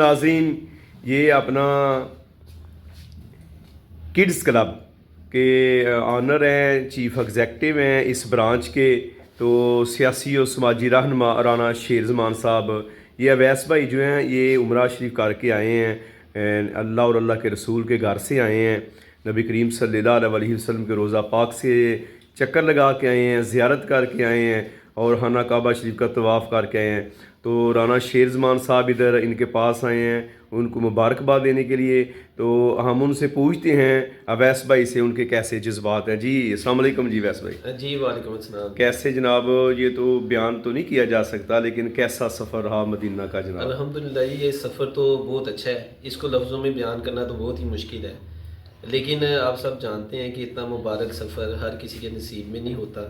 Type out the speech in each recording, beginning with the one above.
नाज़रीन, ये अपना किड्स क्लब के ऑनर हैं, चीफ़ एग्जेक्टिव हैं इस ब्रांच के। तो सियासी और समाजी रहनुमा राना शेर ज़मान साहब, ये अवैस भाई जो हैं ये उमरा शरीफ करके आए हैं, अल्लाह और अल्लाह के रसूल के घर से आए हैं। नबी करीम सल्लल्लाहु अलैहि वसल्लम के रोज़ा पाक से चक्कर लगा के आए हैं, ज़ियारत करके आए हैं और खाना काबा शरीफ का तवाफ़ करके आए हैं। तो राना शेर ज़मान साहब इधर इनके पास आए हैं उनको मुबारकबाद देने के लिए। तो हम उनसे पूछते हैं अवैस भाई से उनके कैसे जज्बात हैं। जी अस्सलाम वालेकुम। जी अवैस भाई। जी वालेकुम अस्सलाम। कैसे जनाब, ये तो बयान तो नहीं किया जा सकता, लेकिन कैसा सफ़र रहा मदीना का जनाब? अल्हम्दुलिल्लाह ये सफ़र तो बहुत अच्छा है, इसको लफ्ज़ों में बयान करना तो बहुत ही मुश्किल है। लेकिन आप सब जानते हैं कि इतना मुबारक सफ़र हर किसी के नसीब में नहीं होता,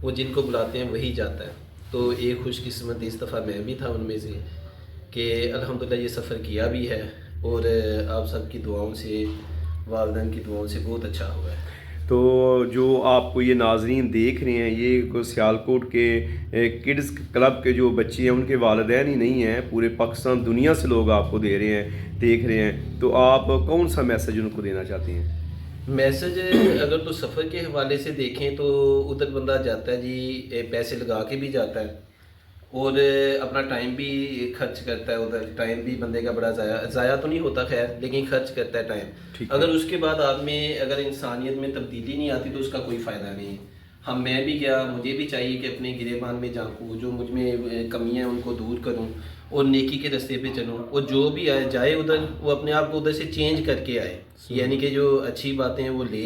वो जिनको बुलाते हैं वही जाता है। तो एक खुशकिस्मत इस दफ़ा मैं भी था उनमें से कि अल्हम्दुलिल्लाह ये सफ़र किया भी है और आप सब की दुआओं से, वालिदैन की दुआओं से बहुत अच्छा हुआ है। तो जो आपको ये नाजरीन देख रहे हैं, ये सियालकोट के किड्स क्लब के जो बच्चे हैं उनके वालिदैन ही नहीं हैं, पूरे पाकिस्तान दुनिया से लोग आपको दे रहे हैं, देख रहे हैं। तो आप कौन सा मैसेज उनको देना चाहती हैं? मैसेज अगर तो सफ़र के हवाले से देखें तो उधर बंदा जाता है जी, पैसे लगा के भी जाता है और अपना टाइम भी खर्च करता है। उधर टाइम भी बंदे का बड़ा ज़ाया तो नहीं होता खैर, लेकिन खर्च करता है टाइम। अगर उसके बाद आप में अगर इंसानियत में तब्दीली नहीं आती तो उसका कोई फ़ायदा नहीं है। मैं भी गया, मुझे भी चाहिए कि अपने गिरेबान में झांकूँ, जो मुझ में कमियाँ हैं उनको दूर करूँ और नेकी के रास्ते पे चलूँ। और जो भी आए जाए उधर वो अपने आप को उधर से चेंज करके आए, यानी कि जो अच्छी बातें हैं वो ले।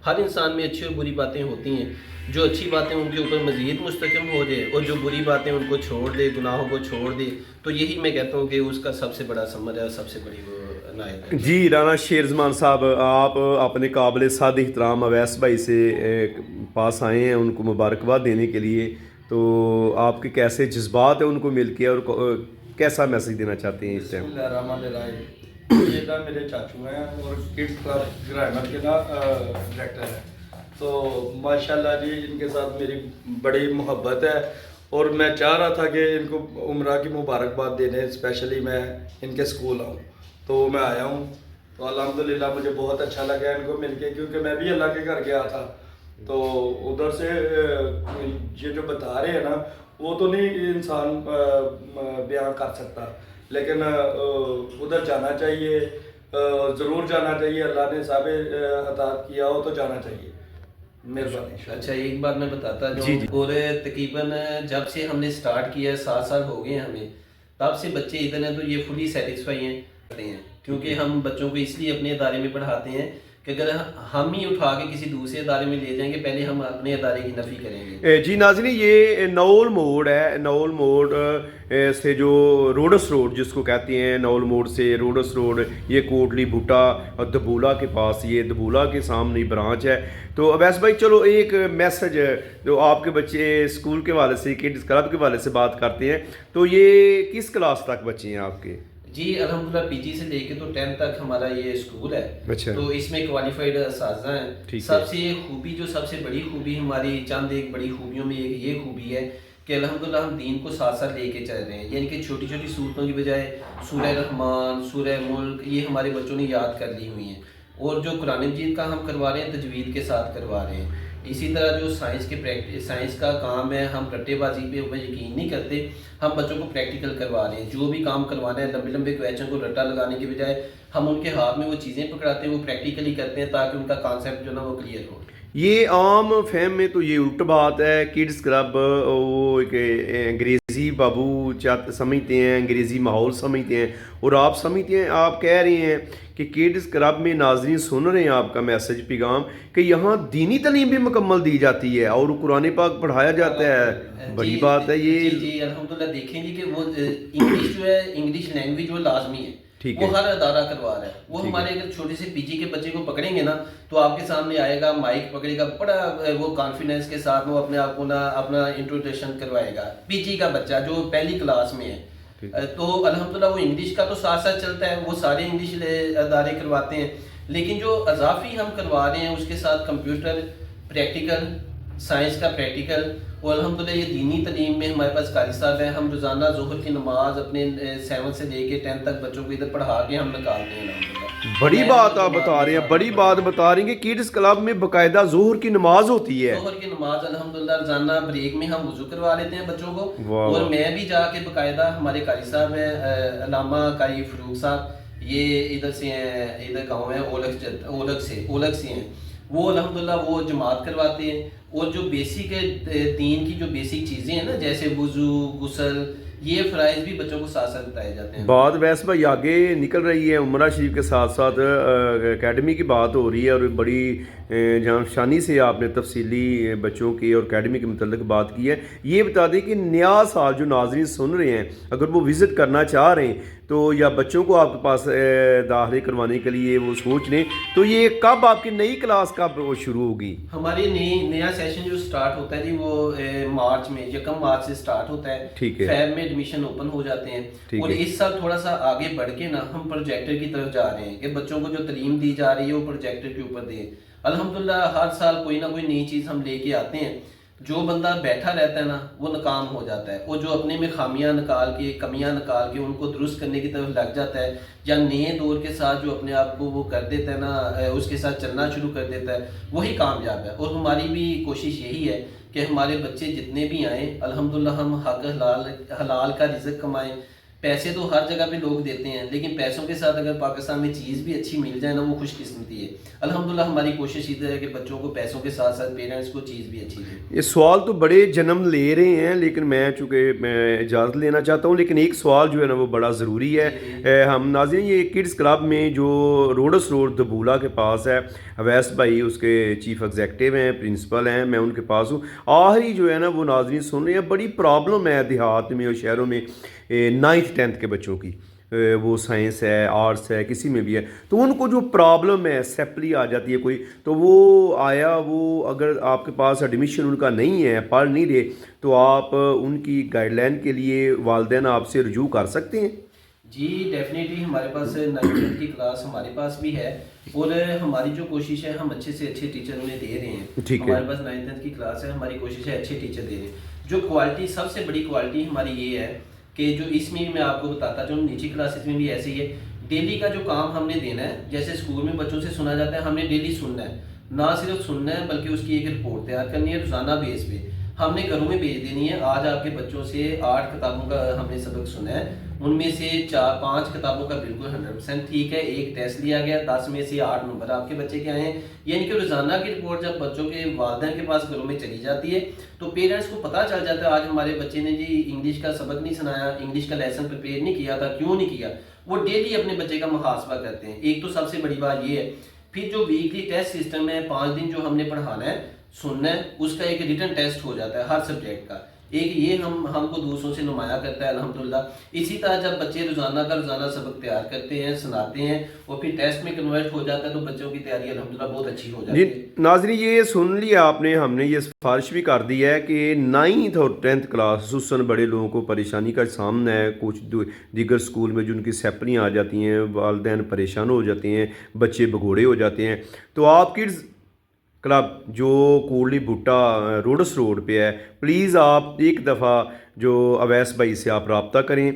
हर इंसान में अच्छी और बुरी बातें होती हैं, जो अच्छी बातें उनके ऊपर मज़ीद मुस्तकम हो जाए और जो बुरी बातें उनको छोड़ दे, गुनाहों को छोड़ दे। तो यही मैं कहता हूँ कि उसका सबसे बड़ा समर है, सबसे बड़ी वो नायत है। जी राना शेर ज़मान साहब, आप अपने काबिल साद एहतराम अवैस भाई से पास आए हैं उनको मुबारकबाद देने के लिए। तो आपके कैसे जज्बात हैं उनको मिल के और कैसा मैसेज देना चाहते हैं इस टाइम? ये ना मेरे चाचू हैं और किड्स क्लब ग्रामर के ना डायरेक्टर हैं। तो माशाल्लाह जी इनके साथ मेरी बड़ी मोहब्बत है और मैं चाह रहा था कि इनको उम्रा की मुबारकबाद देने स्पेशली मैं इनके स्कूल आऊँ, तो मैं आया हूँ। तो अल्हम्दुलिल्लाह मुझे बहुत अच्छा लगा इनको मिलके, क्योंकि मैं भी अल्लाह के घर गया था। तो उधर से ये जो बता रहे हैं ना वो तो नहीं इंसान बयान कर सकता, लेकिन उधर जाना चाहिए, ज़रूर जाना चाहिए। अल्लाह ने साहब अता किया हो तो जाना चाहिए। मेहरबानी। अच्छा एक बात मैं बताता जी, जी। हूँ, पूरे तकरीबन जब से हमने स्टार्ट किया है 7 साल हो गए हैं हमें, तब से बच्चे इधर हैं तो ये फुली सेटिस्फाई हैं, क्योंकि हम बच्चों को इसलिए अपने अदारे में पढ़ाते हैं कि अगर हम ही उठा के किसी दूसरे अदारे में ले जाएंगे, पहले हम अपने अदारे की नफ़ी करेंगे। जी नाज़रीन, ये नौल मोड़ है। नौल मोड़ से जो रोडस रोड जिसको कहते हैं, नौल मोड़ से रोडस रोड, ये कोटली भुट्टा और दबूला के पास, ये दबूला के सामने ब्रांच है। तो अवैस भाई चलो एक मैसेज जो आपके बच्चे स्कूल के वाले से, किड्स क्लब के वाले से बात करते हैं, तो ये किस क्लास तक बच्चे हैं आपके? जी अल्हम्दुलिल्लाह पीजी से लेके तो 10th तक हमारा ये स्कूल है। अच्छा। तो इसमें क्वालिफाइड असातिज़ा हैं। सबसे खूबी, जो सबसे बड़ी खूबी हमारी, चंद एक बड़ी खूबियों में एक ये खूबी है कि अल्हम्दुलिल्लाह हम दीन को साथ साथ लेके चल रहे हैं, यानी कि छोटी छोटी सूरतों की बजाय सूरह रहमान, सूरह मुल्क ये हमारे बच्चों ने याद कर ली हुई हैं। और जो कुरान मजीद का हम करवा रहे हैं तजवीद के साथ करवा रहे हैं। इसी तरह जो साइंस का काम है, हम रट्टेबाजी पे यकीन नहीं करते, हम बच्चों को प्रैक्टिकल करवा रहे हैं। जो भी काम करवाना है, लंबे लंबे क्वेश्चन को रट्टा लगाने के बजाय हम उनके हाथ में वो चीज़ें पकड़ाते हैं, वो प्रैक्टिकली करते हैं ताकि उनका कॉन्सेप्ट जो ना वो क्लियर हो। ये आम फहम में तो ये उल्ट बात है। किड्स क्लब वो एक अंग्रेज़ी बाबू समझते हैं, अंग्रेज़ी माहौल समझते हैं, और आप समझते हैं, आप कह रहे हैं कि किड्स क्लब में नाज़रीन सुन रहे हैं आपका मैसेज पैगाम कि यहाँ दीनी तालीम भी मुकम्मल दी जाती है और कुरान पाक पढ़ाया जाता है। बड़ी बात है ये। जी अल्हम्दुलिल्लाह देखेंगे कि वो इंग्लिश जो है, इंग्लिश लैंग्वेज वो लाजमी है, वो हर अदारा करवा रहा है। वो हमारे अगर छोटे से पीजी के बच्चे को पकड़ेंगे ना तो आपके सामने आएगा, माइक पकड़ेगा, बड़ा वो कॉन्फिडेंस के साथ वो अपने आप को ना अपना इंट्रोडक्शन करवाएगा। पीजी का बच्चा जो पहली क्लास में है, तो अल्हम्दुलिल्लाह वो इंग्लिश का तो साथ साथ चलता है, वो सारे इंग्लिश अदारे करवाते हैं। लेकिन जो अजाफी हम करवा रहे हैं उसके साथ कंप्यूटर प्रैक्टिकल, साइंस का प्रैक्टिकल اور الحمدللہ یہ دینی تعلیم میں ہمارے پاس قاری صاحب ہیں. ہم روزانہ ظہر کی نماز اپنے 7 سے لے کے 10 تک بچوں کو ادھر پڑھا کے ہم نکالتے ہیں الحمدللہ. بڑی بات آپ بتا رہے ہیں، بڑی بات بتا رہے ہیں کہ کڈس کلب میں باقاعدہ ظہر کی نماز ہوتی ہے. ظہر کی نماز الحمدللہ روزانہ بریک میں ہم وضو کروا لیتے ہیں بچوں کو. واہ. اور میں بھی جا کے باقاعدہ ہمارے قاری صاحب ہیں علامہ قاری فروغ صاحب، یہ ادھر سے ہیں، ادھر گاؤں ہے اولگ سے ہیں. وہ الحمدللہ وہ جماعت کرواتے ہیں. اور جو بیسک دین کی جو بیسک چیزیں ہیں نا جیسے وضو، غسل، یہ فرائض بھی بچوں کو ساتھ ساتھ بتائے جاتے ہیں. بات ویس بھائی آگے نکل رہی ہے، عمرہ شریف کے ساتھ ساتھ اکیڈمی کی بات ہو رہی ہے، اور بڑی جانفشانی سے آپ نے تفصیلی بچوں کی اور اکیڈمی کے متعلق بات کی ہے. یہ بتا دیں کہ نیا سال جو ناظرین سن رہے ہیں اگر وہ وزٹ کرنا چاہ رہے ہیں تو یا بچوں کو آپ کے پاس داخلے کروانے کے لیے وہ سوچ لیں تو یہ کب آپ کی نئی کلاس کب وہ شروع ہوگی؟ ہماری نیا سیشن جو سٹارٹ ہوتا ہے جی وہ مارچ میں 1 مارچ سے سٹارٹ ہوتا ہے. ٹھیک ہے. فیب میں ایڈمیشن اوپن ہو جاتے ہیں. اور اس سال تھوڑا سا آگے بڑھ کے نا ہم پروجیکٹر کی طرف جا رہے ہیں کہ بچوں کو جو تعلیم دی جا رہی ہے وہ پروجیکٹر کے اوپر دیں. الحمدللہ ہر سال کوئی نہ کوئی نئی چیز ہم لے کے آتے ہیں. جو بندہ بیٹھا رہتا ہے نا وہ ناکام ہو جاتا ہے. اور جو اپنے میں خامیاں نکال کے کمیاں نکال کے ان کو درست کرنے کی طرف لگ جاتا ہے یا نئے دور کے ساتھ جو اپنے آپ کو وہ کر دیتا ہے نا اس کے ساتھ چلنا شروع کر دیتا ہے وہی کامیاب ہے. اور ہماری بھی کوشش یہی ہے کہ ہمارے بچے جتنے بھی آئیں الحمدللہ ہم حق حلال کا رزق کمائیں. پیسے تو ہر جگہ پہ لوگ دیتے ہیں لیکن پیسوں کے ساتھ اگر پاکستان میں چیز بھی اچھی مل جائے نا وہ خوش قسمتی ہے. الحمدللہ ہماری کوشش ادھر ہے کہ بچوں کو پیسوں کے ساتھ ساتھ پیرنٹس کو چیز بھی اچھی دے. یہ سوال تو بڑے جنم لے رہے ہیں لیکن میں چونکہ میں اجازت لینا چاہتا ہوں، لیکن ایک سوال جو ہے نا وہ بڑا ضروری ہے. ہم ناظرین یہ کڈس کلب میں جو روڈس روڈ دبولا کے پاس ہے، اویس بھائی اس کے چیف ایگزیکٹو ہیں، پرنسپل ہیں، میں ان کے پاس ہوں. آخری جو ہے نا وہ ناظرین سن رہے ہیں بڑی پرابلم ہے دیہات میں اور شہروں میں 9th 10th کے بچوں کی، وہ سائنس ہے، آرٹس ہے، کسی میں بھی ہے، تو ان کو جو پرابلم ہے سیپلی آ جاتی ہے کوئی، تو وہ آیا وہ اگر آپ کے پاس ایڈمیشن ان کا نہیں ہے، پڑھ نہیں رہے، تو آپ ان کی گائیڈ لائن کے لیے والدین آپ سے رجوع کر سکتے ہیں؟ جی ڈیفینیٹلی ہمارے پاس 9th کی کلاس ہمارے پاس بھی ہے اور ہماری جو کوشش ہے ہم اچھے سے اچھے ٹیچر انہیں دے رہے ہیں. ہمارے پاس 9th کی کلاس ہے، ہماری کوشش ہے اچھے ٹیچر دے رہے ہیں. جو کوالٹی سب سے بڑی کوالٹی ہماری یہ ہے کہ جو اس میں میں آپ کو بتاتا جو نیچی کلاسز میں بھی ایسے ہی ہے. ڈیلی کا جو کام ہم نے دینا ہے جیسے اسکول میں بچوں سے سنا جاتا ہے ہم نے ڈیلی سننا ہے، نہ صرف سننا ہے بلکہ اس کی ایک رپورٹ تیار کرنی ہے روزانہ بیس پہ. ہم نے گھروں میں بھیج دینی ہے. آج آپ کے بچوں سے 8 کتابوں کا ہم نے سبق سنا ہے، ان میں سے 5 کتابوں کا بالکل 100% ٹھیک ہے. ایک ٹیسٹ لیا گیا، 10 میں سے 8 نمبر آپ کے بچے کے آئے ہیں. یعنی کہ روزانہ کی رپورٹ جب بچوں کے والدین کے پاس گھروں میں چلی جاتی ہے تو پیرنٹس کو پتہ چل جاتا ہے آج ہمارے بچے نے جی انگلش کا سبق نہیں سنایا، انگلش کا لیسن پریپیئر نہیں کیا تھا، کیوں نہیں کیا. وہ ڈیلی اپنے بچے کا محاسبہ کرتے ہیں. ایک تو سب سے بڑی بات یہ ہے. پھر جو ویکلی ٹیسٹ سسٹم ہے 5 دن جو ہم نے پڑھانا ہے سننا ہے اس کا ایک ریٹن ٹیسٹ ہو جاتا ہے ہر سبجیکٹ کا. ایک یہ ہم کو دوسروں سے نمایاں کرتا ہے الحمدللہ. اسی طرح جب بچے روزانہ کا روزانہ سبق تیار کرتے ہیں، سناتے ہیں اور پھر ٹیسٹ میں کنورٹ ہو جاتا ہے تو بچوں کی تیاری الحمدللہ بہت اچھی ہو جاتی ہے. ناظرین یہ سن لیا آپ نے، ہم نے یہ سفارش بھی کر دی ہے کہ 9th اور 10th کلاس خصوصاً بڑے لوگوں کو پریشانی کا سامنا ہے. کچھ دیگر سکول میں جن کی سیپلیاں آ جاتی ہیں، والدین پریشان ہو جاتے ہیں، بچے بگوڑے ہو جاتے ہیں، تو آپ کڈز کلب جو کوڑلی بھٹا روڈس روڈ پہ ہے، پلیز آپ ایک دفعہ جو اویس بھائی سے آپ رابطہ کریں